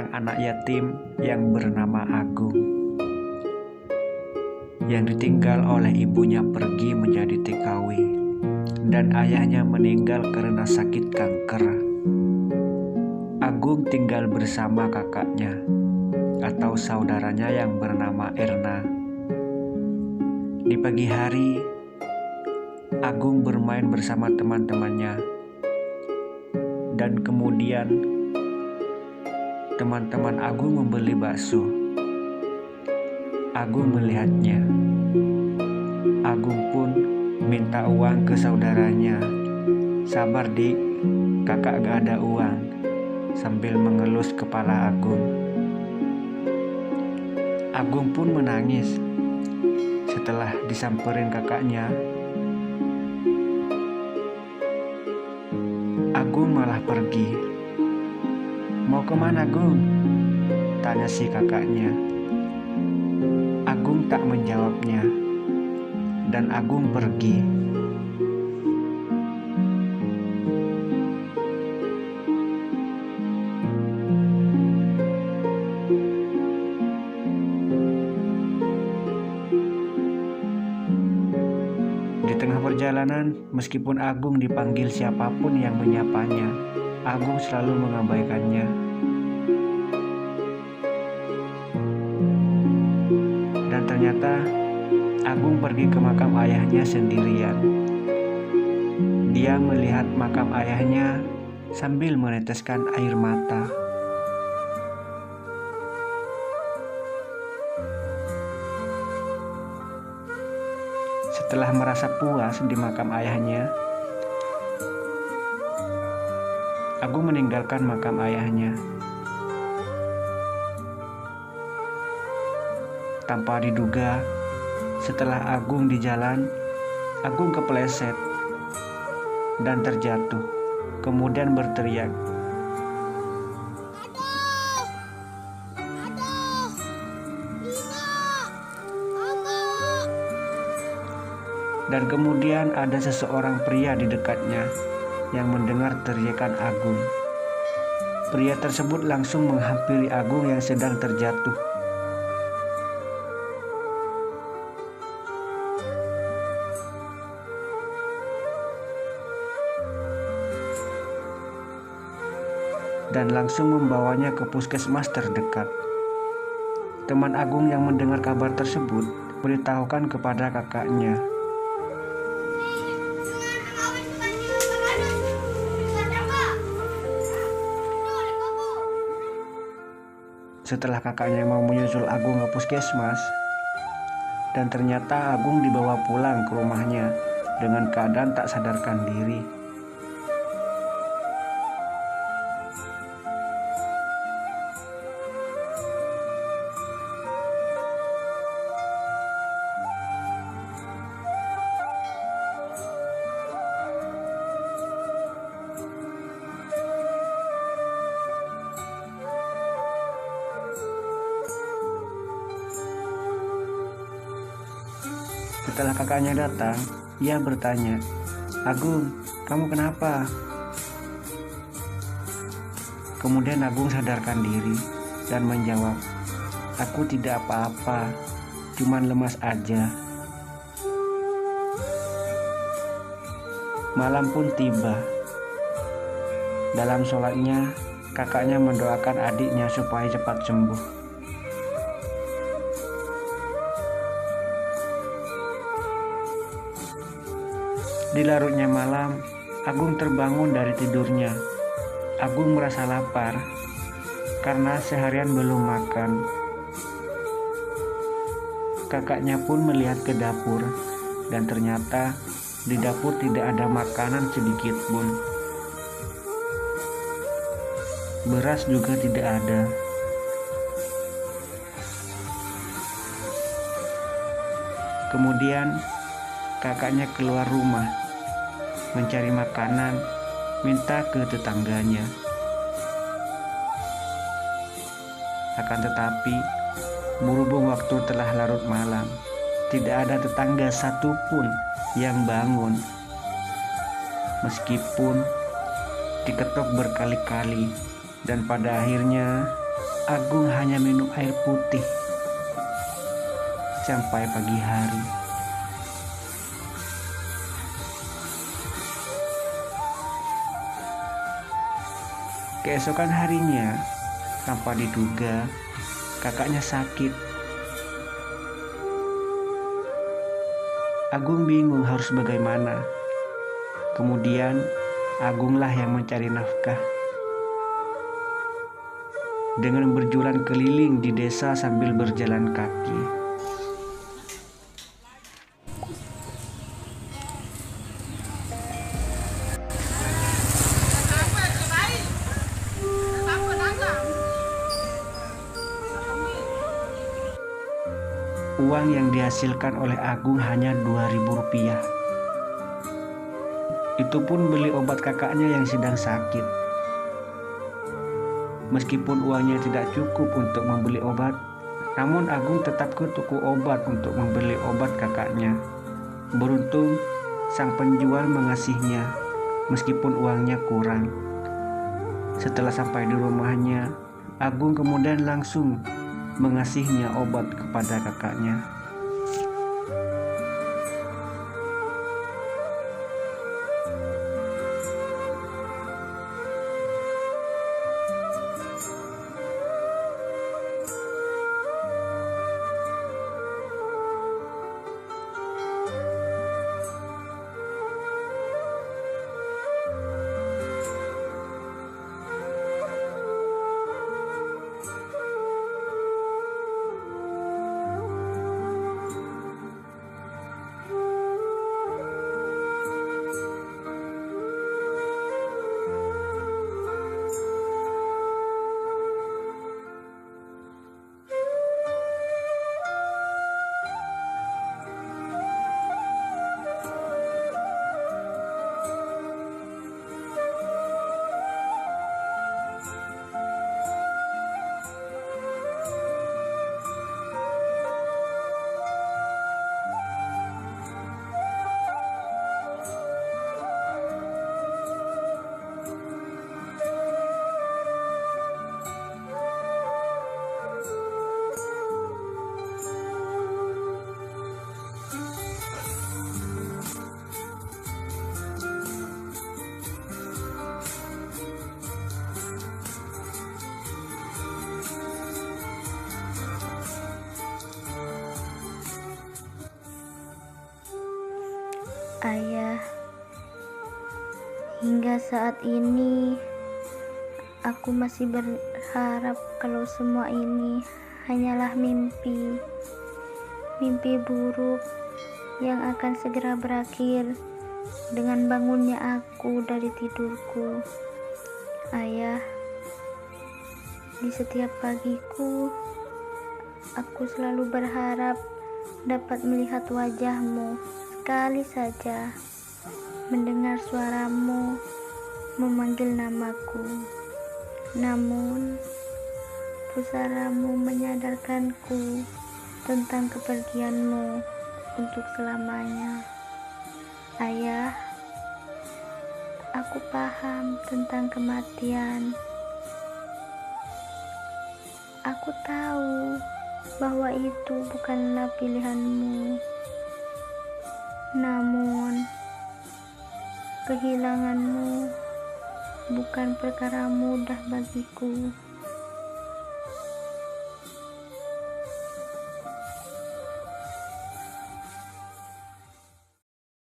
seorang anak yatim yang bernama Agung, yang ditinggal oleh ibunya pergi menjadi TKW dan ayahnya meninggal karena sakit kanker. Agung tinggal bersama kakaknya atau saudaranya yang bernama Erna. Di pagi hari, Agung bermain bersama teman-temannya, dan kemudian teman-teman Agung membeli bakso. Agung melihatnya. Agung pun minta uang ke saudaranya. "Sabar dik, kakak gak ada uang," sambil mengelus kepala Agung. Agung pun menangis. Setelah disamperin kakaknya, Agung malah pergi. "Mau kemana, Agung?" tanya si kakaknya. Agung tak menjawabnya, dan Agung pergi. Di tengah perjalanan, meskipun Agung dipanggil siapapun yang menyapanya, Agung selalu mengabaikannya. Dan ternyata Agung pergi ke makam ayahnya sendirian. Dia melihat makam ayahnya sambil meneteskan air mata. Setelah merasa puas di makam ayahnya, Agung meninggalkan makam ayahnya. Tanpa diduga, setelah Agung di jalan, Agung kepleset dan terjatuh, kemudian berteriak. Dan kemudian ada seseorang pria di dekatnya yang mendengar teriakan Agung. Pria tersebut langsung menghampiri Agung yang sedang terjatuh. Dan langsung membawanya ke puskesmas terdekat. Teman Agung yang mendengar kabar tersebut beritahukan kepada kakaknya. Setelah kakaknya mau menyusul Agung ke puskesmas, dan ternyata Agung dibawa pulang ke rumahnya dengan keadaan tak sadarkan diri. Setelah kakaknya datang, ia bertanya, "Agung, kamu kenapa?" Kemudian Agung sadarkan diri dan menjawab, "Aku tidak apa-apa, cuman lemas aja." Malam pun tiba. Dalam sholatnya, kakaknya mendoakan adiknya supaya cepat sembuh. Di larutnya malam, Agung terbangun dari tidurnya. Agung merasa lapar karena seharian belum makan. Kakaknya pun melihat ke dapur, dan ternyata di dapur tidak ada makanan sedikit pun. Beras juga tidak ada. Kemudian kakaknya keluar rumah mencari makanan, minta ke tetangganya. Akan tetapi, berhubung waktu telah larut malam, tidak ada tetangga satupun yang bangun. Meskipun diketok berkali-kali, dan pada akhirnya Agung hanya minum air putih sampai pagi hari. Keesokan harinya, tanpa diduga, kakaknya sakit. Agung bingung harus bagaimana. Kemudian, Agunglah yang mencari nafkah. Dengan berjualan keliling di desa sambil berjalan kaki. Uang yang dihasilkan oleh Agung hanya Rp2.000. Itu pun beli obat kakaknya yang sedang sakit. Meskipun uangnya tidak cukup untuk membeli obat, namun Agung tetap ke toko obat untuk membeli obat kakaknya. Beruntung, sang penjual mengasihinya, meskipun uangnya kurang. Setelah sampai di rumahnya, Agung kemudian langsung mengasihnya obat kepada kakaknya. Ayah, hingga saat ini aku masih berharap kalau semua ini hanyalah mimpi buruk yang akan segera berakhir dengan bangunnya aku dari tidurku. Ayah, di setiap pagiku aku selalu berharap dapat melihat wajahmu sekali saja, mendengar suaramu memanggil namaku. Namun, pusaramu menyadarkanku tentang kepergianmu untuk selamanya. Ayah, aku paham tentang kematian. Aku tahu bahwa itu bukanlah pilihanmu. Namun, kehilanganmu bukan perkara mudah bagiku.